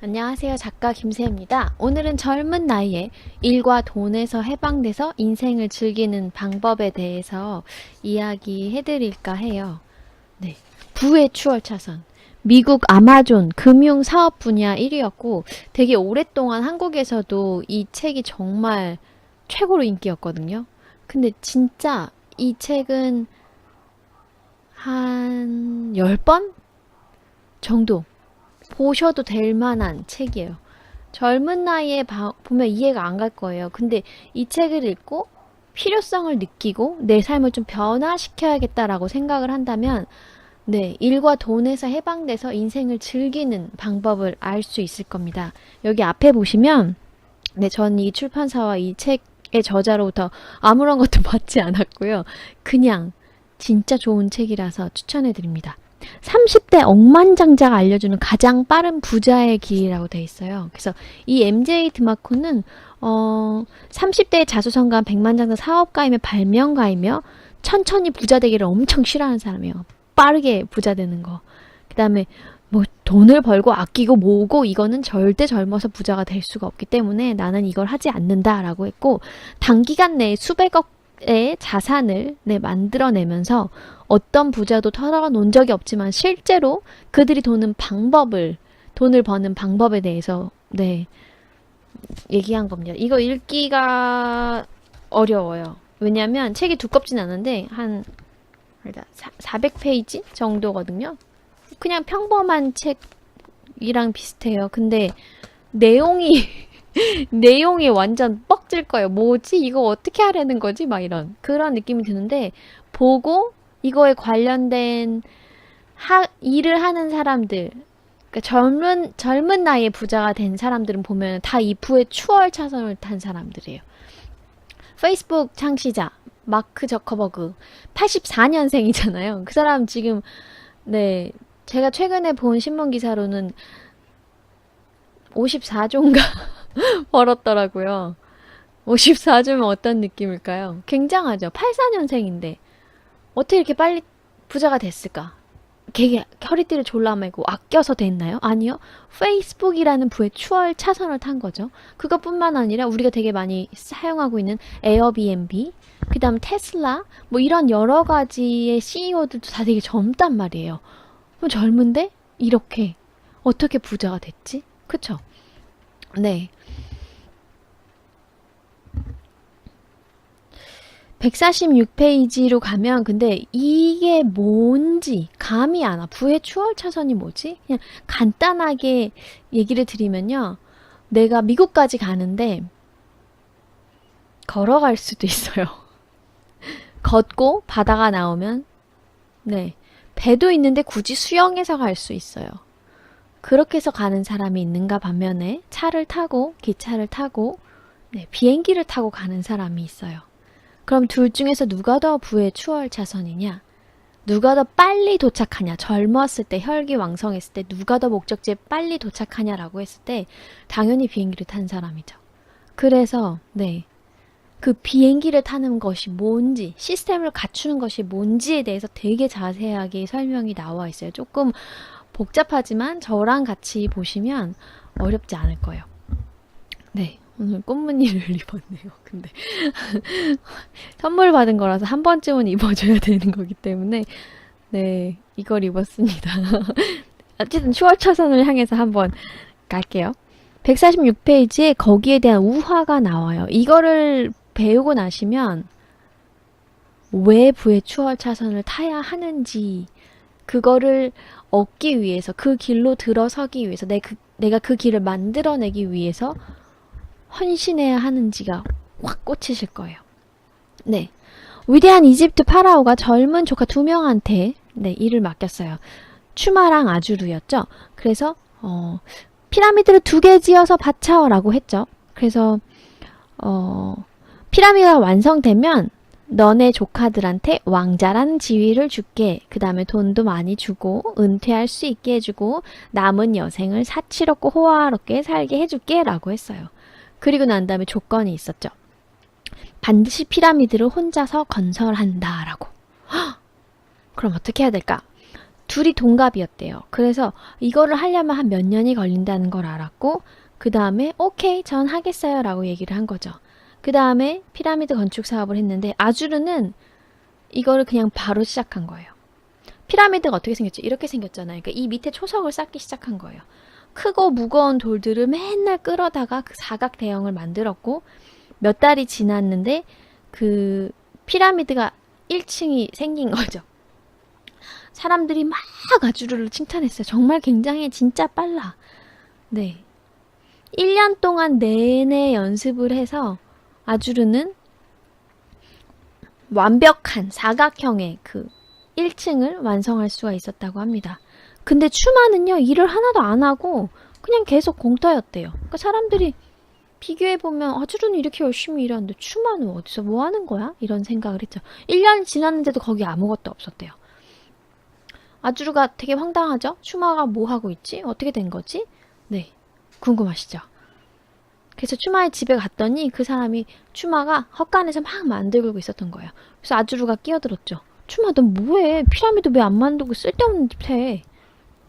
안녕하세요. 작가 김세입니다. 오늘은 젊은 나이에 일과 돈에서 해방돼서 인생을 즐기는 방법에 대해서 이야기해드릴까 해요. 네. 부의 추월차선. 미국 아마존 금융 사업 분야 1위였고 되게 오랫동안 한국에서도 이 책이 정말 최고로 인기였거든요. 근데 진짜 이 책은 한 10번 정도 보셔도 될 만한 책이에요. 젊은 나이에 보면 이해가 안 갈 거예요. 근데 이 책을 읽고 필요성을 느끼고 내 삶을 좀 변화시켜야겠다라고 생각을 한다면 네, 일과 돈에서 해방돼서 인생을 즐기는 방법을 알 수 있을 겁니다. 여기 앞에 보시면 네, 전 이 출판사와 이 책의 저자로부터 아무런 것도 받지 않았고요. 그냥 진짜 좋은 책이라서 추천해 드립니다. 30대 억만장자가 알려주는 가장 빠른 부자의 길이라고 돼 있어요. 그래서 이 MJ 드마코는 30대의 자수성가한 백만장자 사업가이며 발명가이며 천천히 부자 되기를 엄청 싫어하는 사람이에요. 빠르게 부자 되는 거. 그 다음에 뭐 돈을 벌고 아끼고 모으고 이거는 절대 젊어서 부자가 될 수가 없기 때문에 나는 이걸 하지 않는다라고 했고 단기간 내에 수백억의 자산을 만들어내면서 어떤 부자도 털어놓은 적이 없지만 실제로 그들이 돈을 버는 방법에 대해서 얘기한 겁니다. 이거 읽기가 어려워요. 왜냐면 책이 두껍진 않은데 한 400페이지 정도거든요. 그냥 평범한 책이랑 비슷해요. 근데 내용이 내용이 완전 뻑질 거예요. 뭐지? 이거 어떻게 하려는 거지? 막 이런 그런 느낌이 드는데 보고 이거에 관련된 일을 하는 사람들, 그러니까 젊은 나이에 부자가 된 사람들은 보면 다 이 부의 추월 차선을 탄 사람들이에요. 페이스북 창시자 마크 저커버그 84년생이잖아요. 그 사람 지금 제가 최근에 본 신문 기사로는 54조인가 벌었더라고요. 54조면 어떤 느낌일까요? 굉장하죠. 84년생인데 어떻게 이렇게 빨리 부자가 됐을까? 걔 허리띠를 졸라매고 아껴서 됐나요? 아니요. 페이스북이라는 부의 추월 차선을 탄 거죠. 그것뿐만 아니라 우리가 되게 많이 사용하고 있는 에어비앤비, 그 다음 테슬라, 뭐 이런 여러 가지의 CEO들도 다 되게 젊단 말이에요. 그럼 젊은데 이렇게 어떻게 부자가 됐지? 그쵸? 네. 146페이지로 가면 근데 이게 뭔지 감이 안 와. 부의 추월 차선이 뭐지? 그냥 간단하게 얘기를 드리면요. 내가 미국까지 가는데 걸어갈 수도 있어요. 걷고 바다가 나오면 배도 있는데 굳이 수영해서 갈 수 있어요. 그렇게 해서 가는 사람이 있는가 반면에 차를 타고 기차를 타고 비행기를 타고 가는 사람이 있어요. 그럼 둘 중에서 누가 더 부의 추월 차선이냐? 누가 더 빨리 도착하냐? 젊었을 때, 혈기왕성했을 때 누가 더 목적지에 빨리 도착하냐라고 했을 때 당연히 비행기를 탄 사람이죠. 그래서 그 비행기를 타는 것이 뭔지, 시스템을 갖추는 것이 뭔지에 대해서 되게 자세하게 설명이 나와 있어요. 조금 복잡하지만 저랑 같이 보시면 어렵지 않을 거예요. 오늘 꽃무늬를 입었네요. 근데 선물 받은 거라서 한 번쯤은 입어줘야 되는 거기 때문에 이걸 입었습니다. 어쨌든 추월 차선을 향해서 한번 갈게요. 146페이지에 거기에 대한 우화가 나와요. 이거를 배우고 나시면 왜 부의 추월 차선을 타야 하는지 그거를 얻기 위해서 그 길로 들어서기 위해서 내가 그 길을 만들어내기 위해서 헌신해야 하는지가 확 꽂히실 거예요. 위대한 이집트 파라오가 젊은 조카 2명한테 일을 맡겼어요. 추마랑 아주르였죠. 그래서 피라미드를 2개 지어서 바쳐라고 했죠. 그래서 피라미드가 완성되면 너네 조카들한테 왕자라는 지위를 줄게. 그 다음에 돈도 많이 주고 은퇴할 수 있게 해주고 남은 여생을 사치롭고 호화롭게 살게 해줄게 라고 했어요. 그리고 난 다음에 조건이 있었죠. 반드시 피라미드를 혼자서 건설한다라고. 그럼 어떻게 해야 될까? 둘이 동갑이었대요. 그래서 이거를 하려면 한 몇 년이 걸린다는 걸 알았고, 그 다음에 오케이, 전 하겠어요 라고 얘기를 한 거죠. 그 다음에 피라미드 건축 사업을 했는데 아주르는 이거를 그냥 바로 시작한 거예요. 피라미드가 어떻게 생겼죠? 이렇게 생겼잖아요. 그러니까 이 밑에 초석을 쌓기 시작한 거예요. 크고 무거운 돌들을 맨날 끌어다가 그 사각 대형을 만들었고, 몇 달이 지났는데 그 피라미드가 1층이 생긴 거죠. 사람들이 막 아주르를 칭찬했어요. 정말 굉장해. 진짜 빨라. 네. 1년 동안 내내 연습을 해서 아주르는 완벽한 사각형의 그 1층을 완성할 수가 있었다고 합니다. 근데 추마는요, 일을 하나도 안 하고 그냥 계속 공터였대요. 그러니까 사람들이 비교해보면 아주르는 이렇게 열심히 일하는데 추마는 어디서 뭐 하는 거야? 이런 생각을 했죠. 1년이 지났는데도 거기 아무것도 없었대요. 아주르가 되게 황당하죠? 추마가 뭐 하고 있지? 어떻게 된 거지? 네, 궁금하시죠? 그래서 추마의 집에 갔더니 그 사람이 추마가 헛간에서 막 만들고 있었던 거예요. 그래서 아주르가 끼어들었죠. 추마 너 뭐해? 피라미드 왜 안 만들고 쓸데없는 짓 해?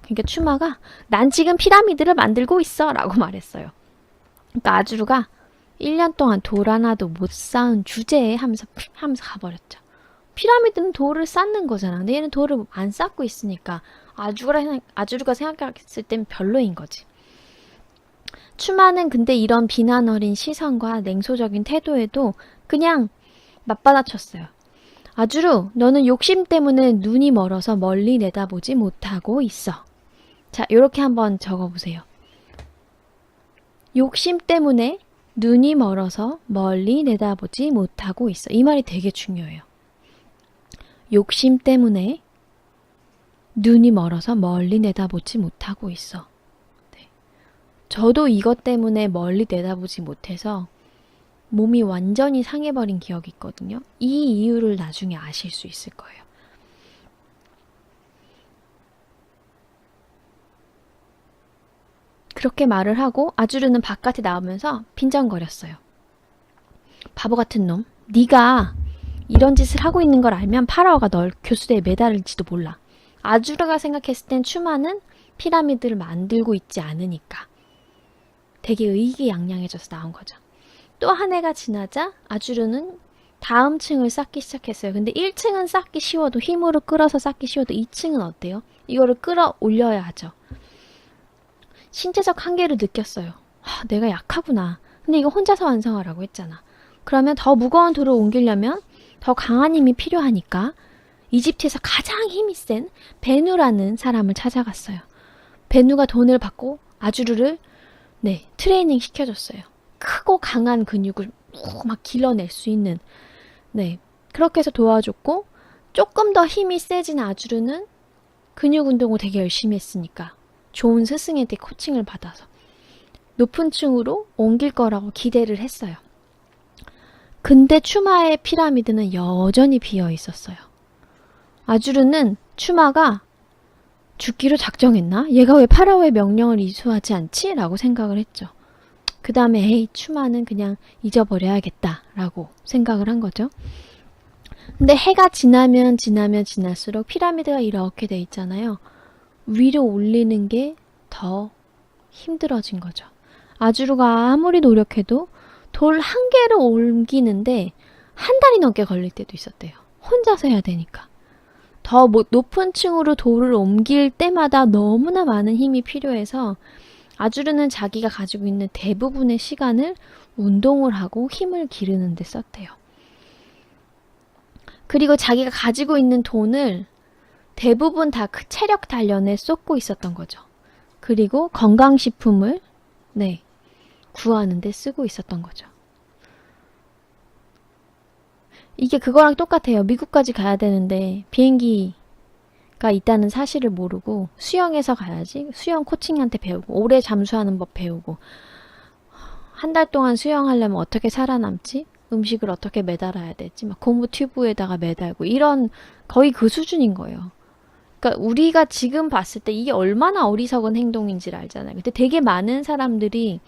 그러니까 추마가 난 지금 피라미드를 만들고 있어 라고 말했어요. 그러니까 아주르가 1년 동안 돌 하나도 못 쌓은 주제에 하면서 가버렸죠. 피라미드는 돌을 쌓는 거잖아. 근데 얘는 돌을 안 쌓고 있으니까 아주르가 생각했을 땐 별로인 거지. 추마는 근데 이런 비난 어린 시선과 냉소적인 태도에도 그냥 맞받아쳤어요. 아주르, 너는 욕심 때문에 눈이 멀어서 멀리 내다보지 못하고 있어. 자, 요렇게 한번 적어보세요. 욕심 때문에 눈이 멀어서 멀리 내다보지 못하고 있어. 이 말이 되게 중요해요. 욕심 때문에 눈이 멀어서 멀리 내다보지 못하고 있어. 네. 저도 이것 때문에 멀리 내다보지 못해서 몸이 완전히 상해버린 기억이 있거든요. 이 이유를 나중에 아실 수 있을 거예요. 그렇게 말을 하고 아주르는 바깥에 나오면서 빈정거렸어요. 바보 같은 놈, 네가 이런 짓을 하고 있는 걸 알면 파라오가 널 교수대에 매달릴지도 몰라. 아주르가 생각했을 땐 추마는 피라미드를 만들고 있지 않으니까 되게 의기양양해져서 나온 거죠. 또 한 해가 지나자 아주르는 다음 층을 쌓기 시작했어요. 근데 1층은 쌓기 쉬워도 힘으로 끌어서 쌓기 쉬워도 2층은 어때요? 이거를 끌어올려야 하죠. 신체적 한계를 느꼈어요. 내가 약하구나. 근데 이거 혼자서 완성하라고 했잖아. 그러면 더 무거운 돌을 옮기려면 더 강한 힘이 필요하니까 이집트에서 가장 힘이 센 베누라는 사람을 찾아갔어요. 베누가 돈을 받고 아주르를 트레이닝 시켜줬어요. 크고 강한 근육을 막 길러낼 수 있는 그렇게 해서 도와줬고, 조금 더 힘이 세진 아주르는 근육 운동을 되게 열심히 했으니까 좋은 스승한테 코칭을 받아서 높은 층으로 옮길 거라고 기대를 했어요. 근데 추마의 피라미드는 여전히 비어 있었어요. 아주르는 추마가 죽기로 작정했나? 얘가 왜 파라오의 명령을 이수하지 않지? 라고 생각을 했죠. 그 다음에 에이, 추마는 그냥 잊어버려야겠다 라고 생각을 한 거죠. 근데 해가 지나면 지날수록 피라미드가 이렇게 돼 있잖아요. 위로 올리는 게 더 힘들어진 거죠. 아주르가 아무리 노력해도 돌 한 개를 옮기는데 한 달이 넘게 걸릴 때도 있었대요. 혼자서 해야 되니까. 더 높은 층으로 돌을 옮길 때마다 너무나 많은 힘이 필요해서 아주르는 자기가 가지고 있는 대부분의 시간을 운동을 하고 힘을 기르는 데 썼대요. 그리고 자기가 가지고 있는 돈을 대부분 다 그 체력 단련에 쏟고 있었던 거죠. 그리고 건강식품을 구하는 데 쓰고 있었던 거죠. 이게 그거랑 똑같아요. 미국까지 가야 되는데 비행기가 있다는 사실을 모르고 수영해서 가야지. 수영 코칭한테 배우고 오래 잠수하는 법 배우고 한 달 동안 수영하려면 어떻게 살아남지? 음식을 어떻게 매달아야 되지? 막 고무 튜브에다가 매달고 이런 거의 그 수준인 거예요. 그러니까 우리가 지금 봤을 때 이게 얼마나 어리석은 행동인지를 알잖아요. 근데 되게 많은 사람들이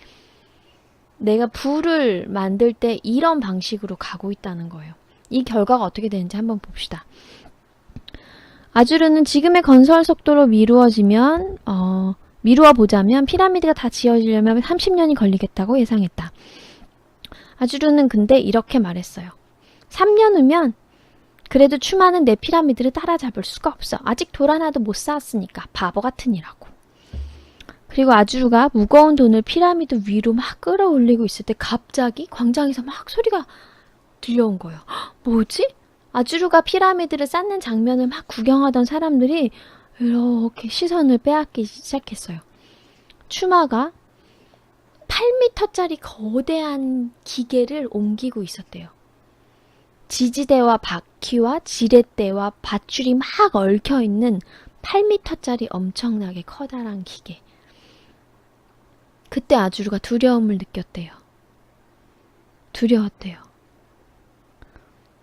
내가 부를 만들 때 이런 방식으로 가고 있다는 거예요. 이 결과가 어떻게 되는지 한번 봅시다. 아주르는 지금의 건설 속도로 미루어 보자면 피라미드가 다 지어지려면 30년이 걸리겠다고 예상했다. 아주르는 근데 이렇게 말했어요. 3년 후면 그래도 추마는 내 피라미드를 따라잡을 수가 없어. 아직 돌 하나도 못 쌓았으니까 바보 같으니라고. 그리고 아주르가 무거운 돈을 피라미드 위로 막 끌어올리고 있을 때 갑자기 광장에서 막 소리가 들려온 거예요. 헉, 뭐지? 아주르가 피라미드를 쌓는 장면을 막 구경하던 사람들이 이렇게 시선을 빼앗기 시작했어요. 추마가 8m짜리 거대한 기계를 옮기고 있었대요. 지지대와 바퀴와 지렛대와 밧줄이 막 얽혀있는 8m짜리 엄청나게 커다란 기계. 그때 아주르가 두려움을 느꼈대요. 두려웠대요.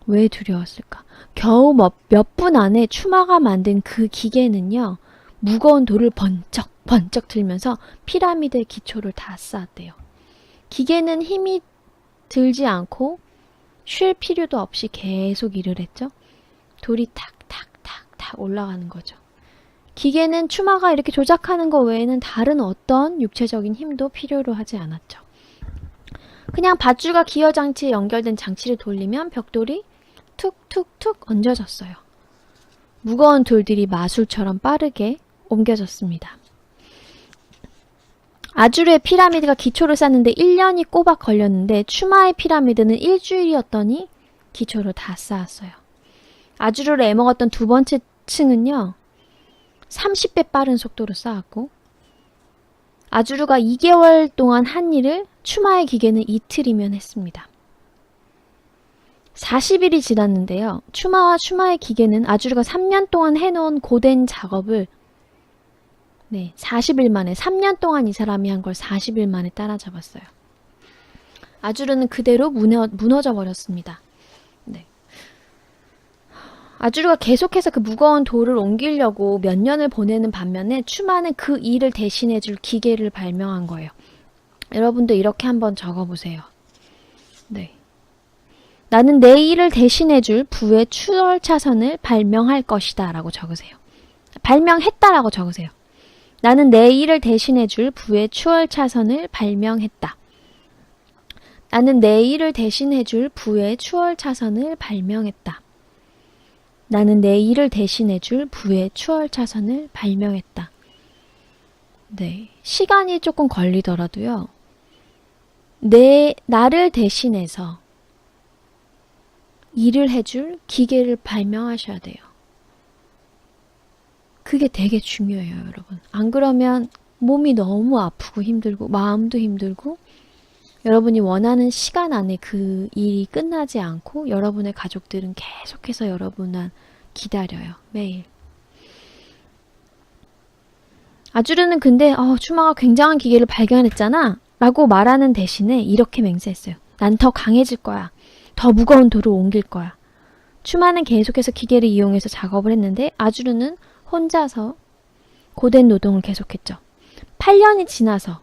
왜 두려웠을까? 겨우 몇 분 안에 추마가 만든 그 기계는요, 무거운 돌을 번쩍 들면서 피라미드의 기초를 다 쌓았대요. 기계는 힘이 들지 않고 쉴 필요도 없이 계속 일을 했죠. 돌이 탁탁탁탁 올라가는 거죠. 기계는 추마가 이렇게 조작하는 것 외에는 다른 어떤 육체적인 힘도 필요로 하지 않았죠. 그냥 밧줄과 기어 장치에 연결된 장치를 돌리면 벽돌이 툭툭툭 얹어졌어요. 무거운 돌들이 마술처럼 빠르게 옮겨졌습니다. 아주르의 피라미드가 기초를 쌓는데 1년이 꼬박 걸렸는데 추마의 피라미드는 일주일이었더니 기초를 다 쌓았어요. 아주르를 애먹었던 두 번째 층은요, 30배 빠른 속도로 쌓았고, 아주르가 2개월 동안 한 일을 추마의 기계는 이틀이면 했습니다. 40일이 지났는데요. 추마와 추마의 기계는 아주르가 3년 동안 해놓은 고된 작업을 40일 만에, 3년 동안 이 사람이 한 걸 40일 만에 따라잡았어요. 아주르는 그대로 무너져 버렸습니다. 네. 아주르가 계속해서 그 무거운 돌을 옮기려고 몇 년을 보내는 반면에 추마는 그 일을 대신해줄 기계를 발명한 거예요. 여러분도 이렇게 한번 적어보세요. 네. 나는 내 일을 대신해줄 부의 추월 차선을 발명할 것이다 라고 적으세요. 발명했다라고 적으세요. 나는 내 일을 대신해줄 부의 추월 차선을 발명했다. 나는 내 일을 대신해줄 부의 추월 차선을 발명했다. 나는 내 일을 대신해줄 부의 추월 차선을 발명했다. 네, 시간이 조금 걸리더라도요. 나를 대신해서 일을 해줄 기계를 발명하셔야 돼요. 그게 되게 중요해요, 여러분. 안 그러면 몸이 너무 아프고 힘들고 마음도 힘들고 여러분이 원하는 시간 안에 그 일이 끝나지 않고 여러분의 가족들은 계속해서 여러분을 기다려요, 매일. 아주르는 근데 추마가 굉장한 기계를 발견했잖아 라고 말하는 대신에 이렇게 맹세했어요. 난 더 강해질 거야. 더 무거운 돌을 옮길 거야. 추마는 계속해서 기계를 이용해서 작업을 했는데 아주르는 혼자서 고된 노동을 계속했죠. 8년이 지나서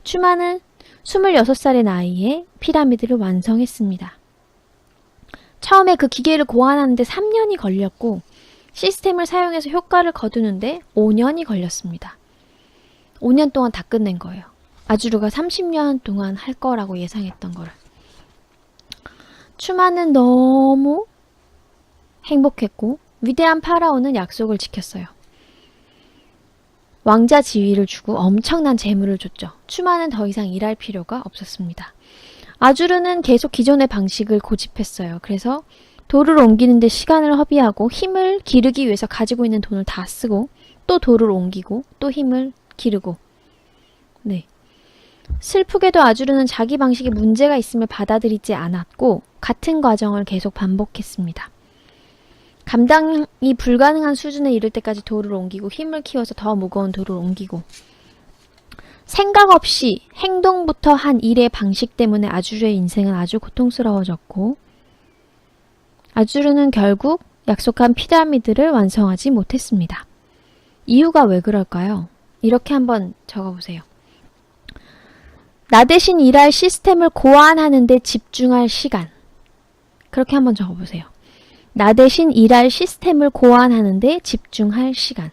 추마는 26살의 나이에 피라미드를 완성했습니다. 처음에 그 기계를 고안하는데 3년이 걸렸고 시스템을 사용해서 효과를 거두는데 5년이 걸렸습니다. 5년 동안 다 끝낸 거예요. 아주르가 30년 동안 할 거라고 예상했던 거를. 추마는 너무 행복했고 위대한 파라오는 약속을 지켰어요. 왕자 지위를 주고 엄청난 재물을 줬죠. 추마는 더 이상 일할 필요가 없었습니다. 아주르는 계속 기존의 방식을 고집했어요. 그래서 돌을 옮기는데 시간을 허비하고 힘을 기르기 위해서 가지고 있는 돈을 다 쓰고 또 돌을 옮기고 또 힘을 기르고. 네. 슬프게도 아주르는 자기 방식에 문제가 있음을 받아들이지 않았고 같은 과정을 계속 반복했습니다. 감당이 불가능한 수준에 이를 때까지 돌을 옮기고 힘을 키워서 더 무거운 돌을 옮기고 생각 없이 행동부터 한 일의 방식 때문에 아주르의 인생은 아주 고통스러워졌고 아주르는 결국 약속한 피라미드를 완성하지 못했습니다. 이유가 왜 그럴까요? 이렇게 한번 적어보세요. 나 대신 일할 시스템을 고안하는 데 집중할 시간. 그렇게 한번 적어보세요. 나 대신 일할 시스템을 고안하는 데 집중할 시간.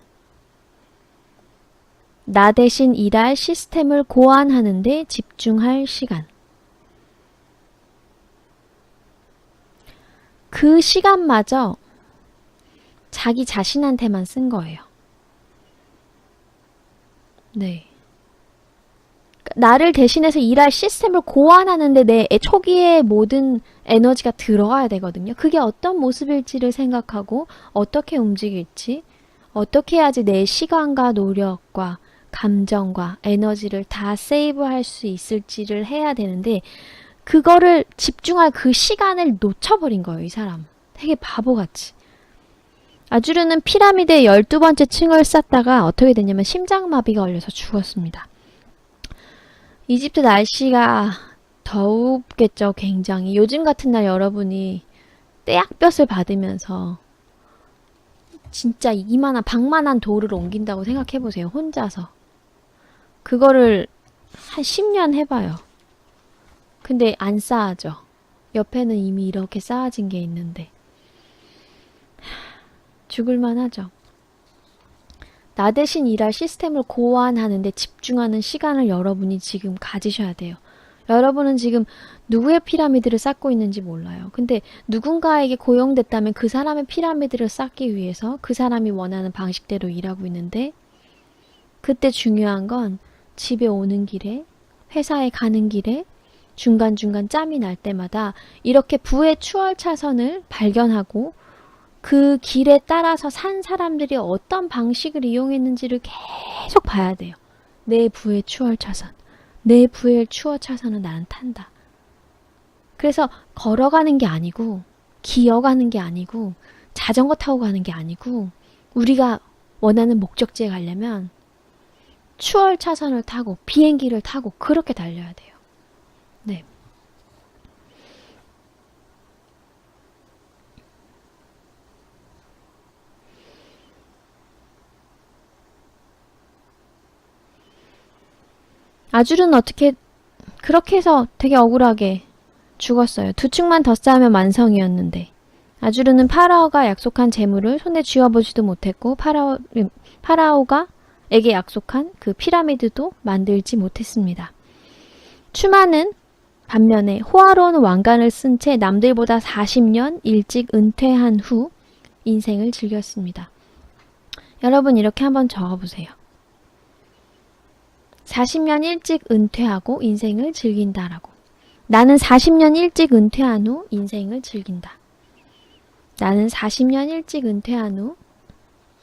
나 대신 일할 시스템을 고안하는 데 집중할 시간. 그 시간마저 자기 자신한테만 쓴 거예요. 네. 나를 대신해서 일할 시스템을 고안하는데 내 초기에 모든 에너지가 들어가야 되거든요. 그게 어떤 모습일지를 생각하고 어떻게 움직일지, 어떻게 해야지 내 시간과 노력과 감정과 에너지를 다 세이브할 수 있을지를 해야 되는데 그거를 집중할 그 시간을 놓쳐버린 거예요, 이 사람. 되게 바보같이. 아주르는 피라미드의 12번째 층을 쌓다가 어떻게 됐냐면 심장마비가 걸려서 죽었습니다. 이집트 날씨가 더웁겠죠, 굉장히. 요즘 같은 날 여러분이 떼약볕을 받으면서 진짜 이만한, 방만한 돌을 옮긴다고 생각해보세요, 혼자서. 그거를 한 10년 해봐요. 근데 안 쌓아져. 옆에는 이미 이렇게 쌓아진 게 있는데. 죽을만 하죠. 나 대신 일할 시스템을 고안하는데 집중하는 시간을 여러분이 지금 가지셔야 돼요. 여러분은 지금 누구의 피라미드를 쌓고 있는지 몰라요. 근데 누군가에게 고용됐다면 그 사람의 피라미드를 쌓기 위해서 그 사람이 원하는 방식대로 일하고 있는데 그때 중요한 건 집에 오는 길에, 회사에 가는 길에 중간중간 짬이 날 때마다 이렇게 부의 추월 차선을 발견하고 그 길에 따라서 산 사람들이 어떤 방식을 이용했는지를 계속 봐야 돼요. 내 부의 추월 차선. 내 부의 추월 차선은 나는 탄다. 그래서 걸어가는 게 아니고 기어가는 게 아니고 자전거 타고 가는 게 아니고 우리가 원하는 목적지에 가려면 추월 차선을 타고 비행기를 타고 그렇게 달려야 돼요. 네. 아줄은 어떻게 그렇게 해서 되게 억울하게 죽었어요. 2층만 더 쌓으면 완성이었는데 아주르는 파라오가 약속한 재물을 손에 쥐어보지도 못했고 파라오가 에게 약속한 그 피라미드도 만들지 못했습니다. 추마는 반면에 호화로운 왕관을 쓴 채 남들보다 40년 일찍 은퇴한 후 인생을 즐겼습니다. 여러분 이렇게 한번 적어보세요. 40년 일찍 은퇴하고 인생을 즐긴다라고. 나는 40년 일찍 은퇴한 후 인생을 즐긴다. 나는 40년 일찍 은퇴한 후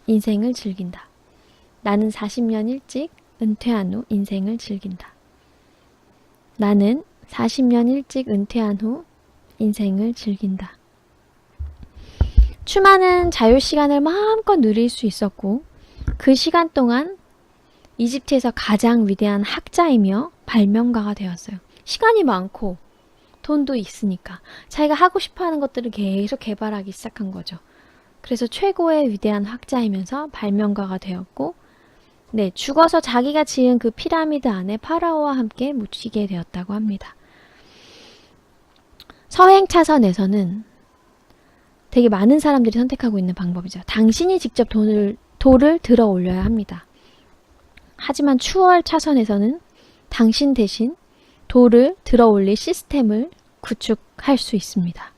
인생을 즐긴다. 나는 40년 일찍 은퇴한 후 인생을 즐긴다. 나는 40년 일찍 은퇴한 후 인생을 즐긴다. 추마는 자유시간을 마음껏 누릴 수 있었고 그 시간 동안 이집트에서 가장 위대한 학자이며 발명가가 되었어요. 시간이 많고 돈도 있으니까 자기가 하고 싶어하는 것들을 계속 개발하기 시작한 거죠. 그래서 최고의 위대한 학자이면서 발명가가 되었고 죽어서 자기가 지은 그 피라미드 안에 파라오와 함께 묻히게 되었다고 합니다. 서행차선에서는 되게 많은 사람들이 선택하고 있는 방법이죠. 당신이 직접 돌을 들어 올려야 합니다. 하지만 추월 차선에서는 당신 대신 돌을 들어 올릴 시스템을 구축할 수 있습니다.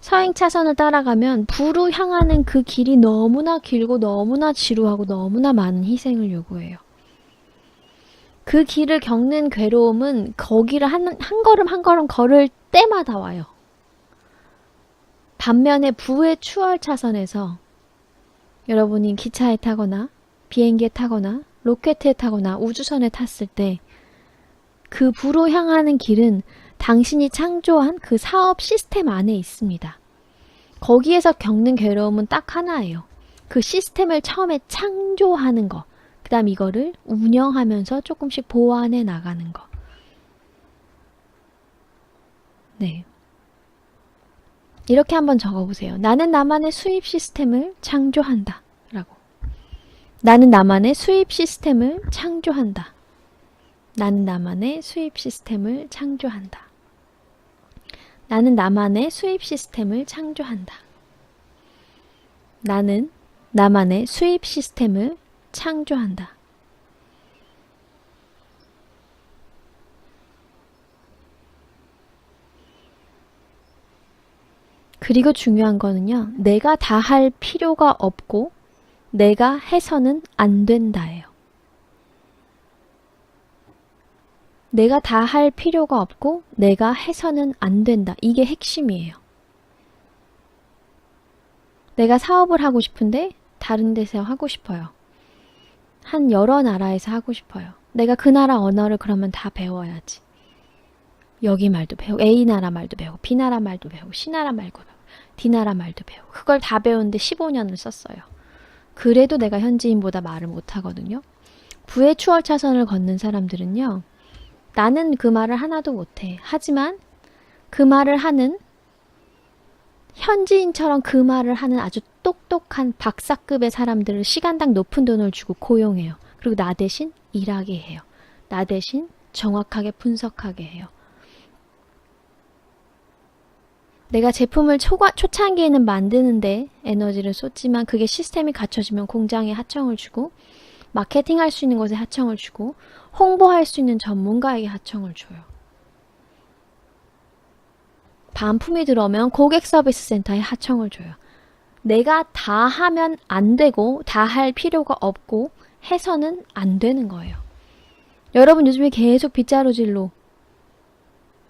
서행 차선을 따라가면 부로 향하는 그 길이 너무나 길고 너무나 지루하고 너무나 많은 희생을 요구해요. 그 길을 겪는 괴로움은 거기를 한 걸음 한 걸음 걸을 때마다 와요. 반면에 부의 추월 차선에서 여러분이 기차에 타거나 비행기에 타거나 로켓에 타거나 우주선에 탔을 때 그 부로 향하는 길은 당신이 창조한 그 사업 시스템 안에 있습니다. 거기에서 겪는 괴로움은 딱 하나예요. 그 시스템을 처음에 창조하는 거, 그 다음 이거를 운영하면서 조금씩 보완해 나가는 거. 네. 이렇게 한번 적어보세요. 나는 나만의 수입 시스템을 창조한다. 라고. 나는 나만의 수입 시스템을 창조한다. 나는 나만의 수입 시스템을 창조한다. 나는 나만의 수입 시스템을 창조한다. 나는 나만의 수입 시스템을 창조한다. 그리고 중요한 거는요, 내가 다 할 필요가 없고 내가 해서는 안 된다예요. 내가 다 할 필요가 없고 내가 해서는 안 된다. 이게 핵심이에요. 내가 사업을 하고 싶은데 다른 데서 하고 싶어요. 한 여러 나라에서 하고 싶어요. 내가 그 나라 언어를 그러면 다 배워야지. 여기 말도 배우고 A 나라 말도 배우고 B 나라 말도 배우고 C 나라 말도 배우고 D 나라 말도 배우고 그걸 다 배우는데 15년을 썼어요. 그래도 내가 현지인보다 말을 못하거든요. 부의 추월차선을 걷는 사람들은요. 나는 그 말을 하나도 못해. 하지만 그 말을 하는 현지인처럼 그 말을 하는 아주 똑똑한 박사급의 사람들을 시간당 높은 돈을 주고 고용해요. 그리고 나 대신 일하게 해요. 나 대신 정확하게 분석하게 해요. 내가 제품을 초창기에는 만드는데 에너지를 쏟지만 그게 시스템이 갖춰지면 공장에 하청을 주고 마케팅할 수 있는 곳에 하청을 주고 홍보할 수 있는 전문가에게 하청을 줘요. 반품이 들어오면 고객 서비스 센터에 하청을 줘요. 내가 다 하면 안 되고 다 할 필요가 없고 해서는 안 되는 거예요. 여러분 요즘에 계속 빗자루질로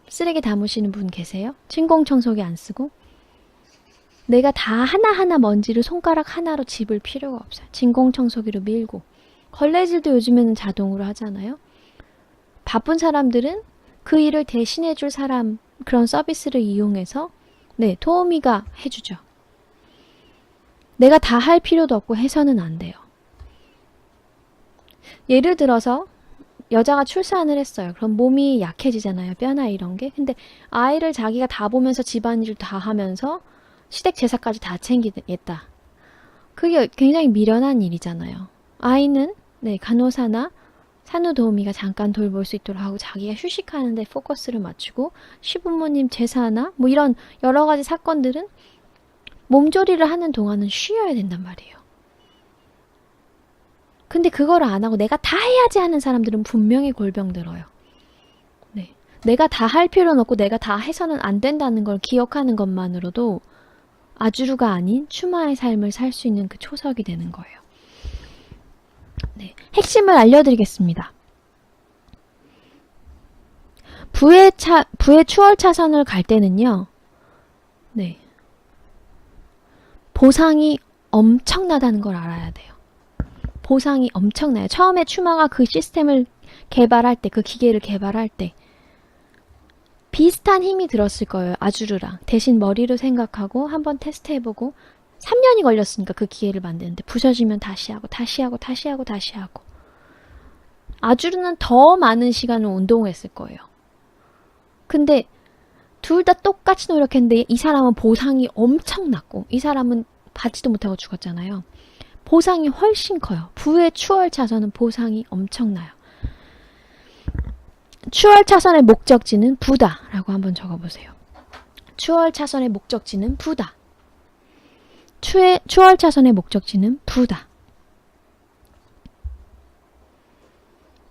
쓰레기 담으시는 분 계세요? 진공청소기 안 쓰고? 내가 다 하나하나 먼지를 손가락 하나로 집을 필요가 없어요. 진공청소기로 밀고. 걸레질도 요즘에는 자동으로 하잖아요. 바쁜 사람들은 그 일을 대신해줄 사람, 그런 서비스를 이용해서 도우미가 해주죠. 내가 다 할 필요도 없고 해서는 안 돼요. 예를 들어서 여자가 출산을 했어요. 그럼 몸이 약해지잖아요. 뼈나 이런 게. 근데 아이를 자기가 다 보면서 집안일을 다 하면서 시댁 제사까지 다 챙기겠다. 그게 굉장히 미련한 일이잖아요. 아이는 간호사나 산후도우미가 잠깐 돌볼 수 있도록 하고 자기가 휴식하는 데 포커스를 맞추고 시부모님 제사나 뭐 이런 여러 가지 사건들은 몸조리를 하는 동안은 쉬어야 된단 말이에요. 근데 그걸 안 하고 내가 다 해야지 하는 사람들은 분명히 골병 들어요. 내가 다 할 필요는 없고 내가 다 해서는 안 된다는 걸 기억하는 것만으로도 아주르가 아닌 추마의 삶을 살 수 있는 그 초석이 되는 거예요. 핵심을 알려드리겠습니다. 부의 추월 차선을 갈 때는요. 보상이 엄청나다는 걸 알아야 돼요. 보상이 엄청나요. 처음에 추마가 그 시스템을 개발할 때, 그 기계를 개발할 때 비슷한 힘이 들었을 거예요. 아주르랑. 대신 머리로 생각하고 한번 테스트해보고 3년이 걸렸으니까 그 기계를 만드는데 부서지면 다시 하고 다시 하고 다시 하고 다시 하고 아주르는 더 많은 시간을 운동했을 거예요. 근데 둘 다 똑같이 노력했는데 이 사람은 보상이 엄청났고 이 사람은 받지도 못하고 죽었잖아요. 보상이 훨씬 커요. 부의 추월 차선은 보상이 엄청나요. 추월 차선의 목적지는 부다라고 한번 적어보세요. 추월 차선의 목적지는 부다. 추월 차선의 목적지는 부다.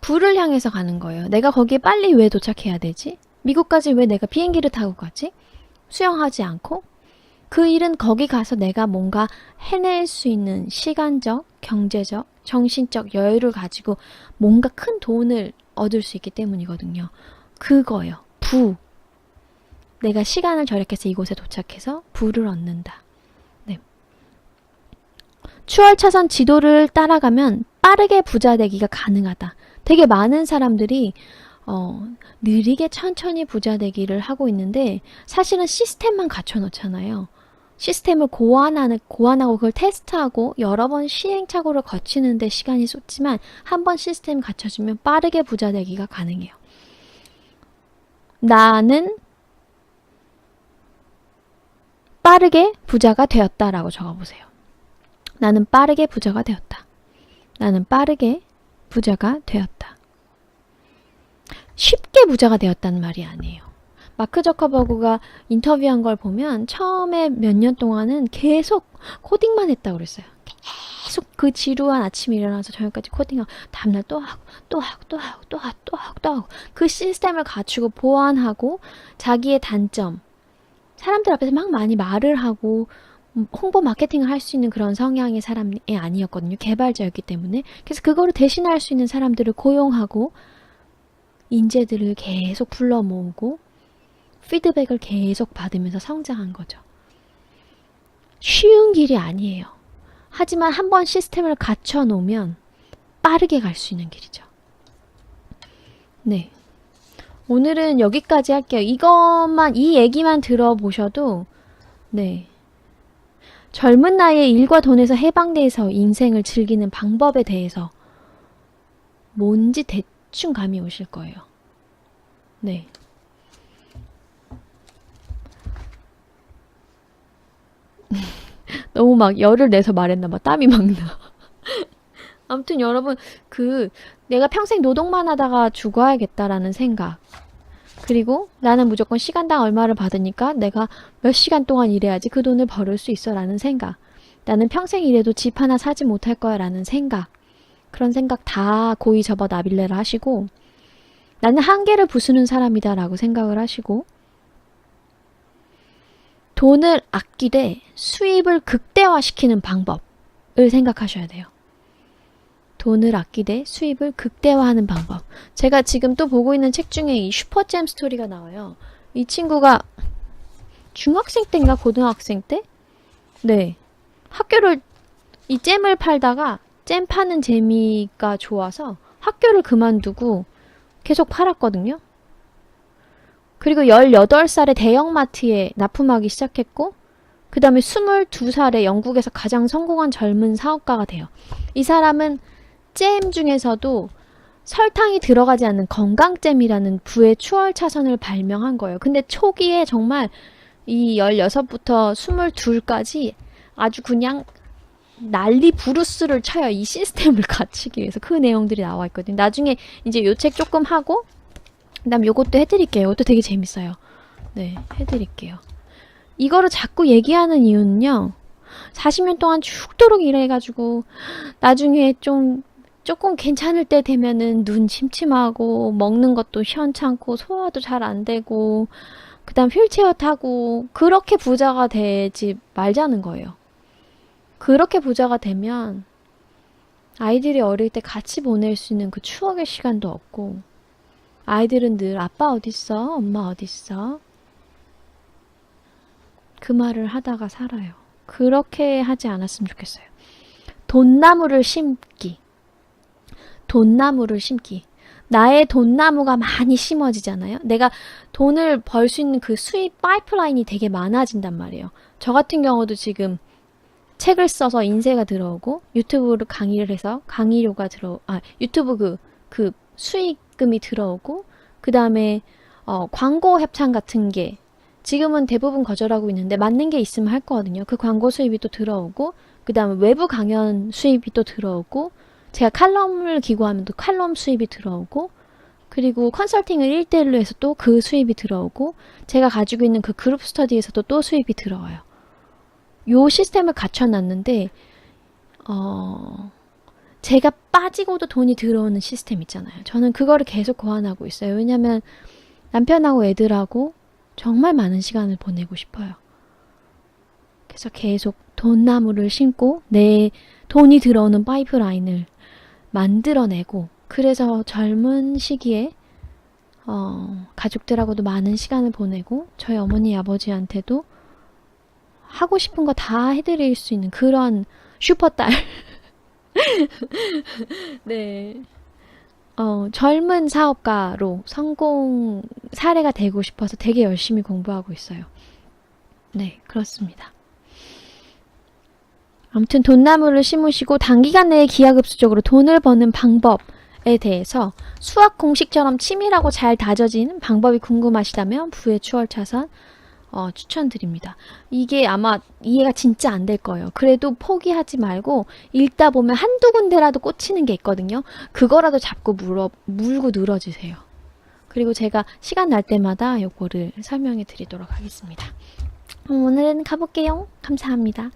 부를 향해서 가는 거예요. 내가 거기에 빨리 왜 도착해야 되지? 미국까지 왜 내가 비행기를 타고 가지? 수영하지 않고? 그 일은 거기 가서 내가 뭔가 해낼 수 있는 시간적, 경제적, 정신적 여유를 가지고 뭔가 큰 돈을 얻을 수 있기 때문이거든요. 그거예요. 부. 내가 시간을 절약해서 이곳에 도착해서 부를 얻는다. 추월 차선 지도를 따라가면 빠르게 부자 되기가 가능하다. 되게 많은 사람들이 느리게 천천히 부자 되기를 하고 있는데 사실은 시스템만 갖춰놓잖아요. 시스템을 고안하고 그걸 테스트하고 여러 번 시행착오를 거치는데 시간이 쏟지만 한 번 시스템이 갖춰지면 빠르게 부자 되기가 가능해요. 나는 빠르게 부자가 되었다라고 적어보세요. 나는 빠르게 부자가 되었다. 나는 빠르게 부자가 되었다. 쉽게 부자가 되었다는 말이 아니에요. 마크 저커버그가 인터뷰한 걸 보면 처음에 몇 년 동안은 계속 코딩만 했다고 그랬어요. 계속 그 지루한 아침에 일어나서 저녁까지 코딩하고 다음날 또 하고 또 하고 또 하고 또 하고 또 하고 또 하고 그 시스템을 갖추고 보완하고 자기의 단점 사람들 앞에서 막 많이 말을 하고 홍보 마케팅을 할 수 있는 그런 성향의 사람이 아니었거든요. 개발자였기 때문에. 그래서 그거를 대신할 수 있는 사람들을 고용하고 인재들을 계속 불러 모으고 피드백을 계속 받으면서 성장한 거죠. 쉬운 길이 아니에요. 하지만 한번 시스템을 갖춰 놓으면 빠르게 갈 수 있는 길이죠. 네. 오늘은 여기까지 할게요. 이 얘기만 들어보셔도, 네. 젊은 나이에 일과 돈에서 해방돼서 인생을 즐기는 방법에 대해서 뭔지 대충 감이 오실 거예요. 네. 너무 막 열을 내서 말했나봐. 땀이 막 나. 아무튼 여러분, 내가 평생 노동만 하다가 죽어야겠다라는 생각. 그리고 나는 무조건 시간당 얼마를 받으니까 내가 몇 시간 동안 일해야지 그 돈을 벌을 수 있어 라는 생각. 나는 평생 일해도 집 하나 사지 못할 거야 라는 생각. 그런 생각 다 고이 접어 나빌레를 하시고 나는 한계를 부수는 사람이다 라고 생각을 하시고 돈을 아끼되 수입을 극대화시키는 방법을 생각하셔야 돼요. 돈을 아끼되 수입을 극대화하는 방법. 제가 지금 또 보고 있는 책 중에 이 슈퍼잼 스토리가 나와요. 이 친구가 중학생 때인가 고등학생 때? 네. 이 잼을 팔다가 잼 파는 재미가 좋아서 학교를 그만두고 계속 팔았거든요. 그리고 18살에 대형마트에 납품하기 시작했고 그 다음에 22살에 영국에서 가장 성공한 젊은 사업가가 돼요. 이 사람은 잼 중에서도 설탕이 들어가지 않는 건강잼이라는 부의 추월차선을 발명한 거예요. 근데 초기에 정말 이 16부터 22까지 아주 그냥 난리 부르스를 쳐요. 이 시스템을 갖추기 위해서. 그 내용들이 나와 있거든요. 나중에 이제 요 책 조금 하고 그다음 요것도 해드릴게요. 이것도 되게 재밌어요. 네, 해드릴게요. 이거를 자꾸 얘기하는 이유는요. 40년 동안 죽도록 일해가지고 나중에 조금 괜찮을 때 되면은 눈 침침하고 먹는 것도 시원찮고 소화도 잘 안 되고 그다음 휠체어 타고 그렇게 부자가 되지 말자는 거예요. 그렇게 부자가 되면 아이들이 어릴 때 같이 보낼 수 있는 그 추억의 시간도 없고 아이들은 늘 아빠 어딨어? 엄마 어딨어? 그 말을 하다가 살아요. 그렇게 하지 않았으면 좋겠어요. 돈나무를 심기. 돈나무를 심기. 나의 돈나무가 많이 심어지잖아요. 내가 돈을 벌 수 있는 그 수입 파이프라인이 되게 많아진단 말이에요. 저 같은 경우도 지금 책을 써서 인쇄가 들어오고 유튜브로 강의를 해서 강의료가 유튜브 그 수익금이 들어오고 그 다음에 광고 협찬 같은 게 지금은 대부분 거절하고 있는데 맞는 게 있으면 할 거거든요. 그 광고 수입이 또 들어오고 그 다음에 외부 강연 수입이 또 들어오고 제가 칼럼을 기고하면 또 칼럼 수입이 들어오고 그리고 컨설팅을 1대1로 해서 또 그 수입이 들어오고 제가 가지고 있는 그 그룹 스터디에서도 또 수입이 들어와요. 요 시스템을 갖춰놨는데 제가 빠지고도 돈이 들어오는 시스템 있잖아요. 저는 그거를 계속 고안하고 있어요. 왜냐면 남편하고 애들하고 정말 많은 시간을 보내고 싶어요. 그래서 계속 돈나무를 심고 내 돈이 들어오는 파이프라인을 만들어내고 그래서 젊은 시기에 가족들하고도 많은 시간을 보내고 저희 어머니 아버지한테도 하고 싶은 거 다 해드릴 수 있는 그런 슈퍼딸 네. 젊은 사업가로 성공 사례가 되고 싶어서 되게 열심히 공부하고 있어요. 네, 그렇습니다. 아무튼 돈나무를 심으시고 단기간 내에 기하급수적으로 돈을 버는 방법에 대해서 수학 공식처럼 치밀하고 잘 다져진 방법이 궁금하시다면 부의 추월차선 추천드립니다. 이게 아마 이해가 진짜 안 될 거예요. 그래도 포기하지 말고 읽다 보면 한두 군데라도 꽂히는 게 있거든요. 그거라도 잡고 물고 늘어지세요. 그리고 제가 시간 날 때마다 요거를 설명해 드리도록 하겠습니다. 오늘은 가볼게요. 감사합니다.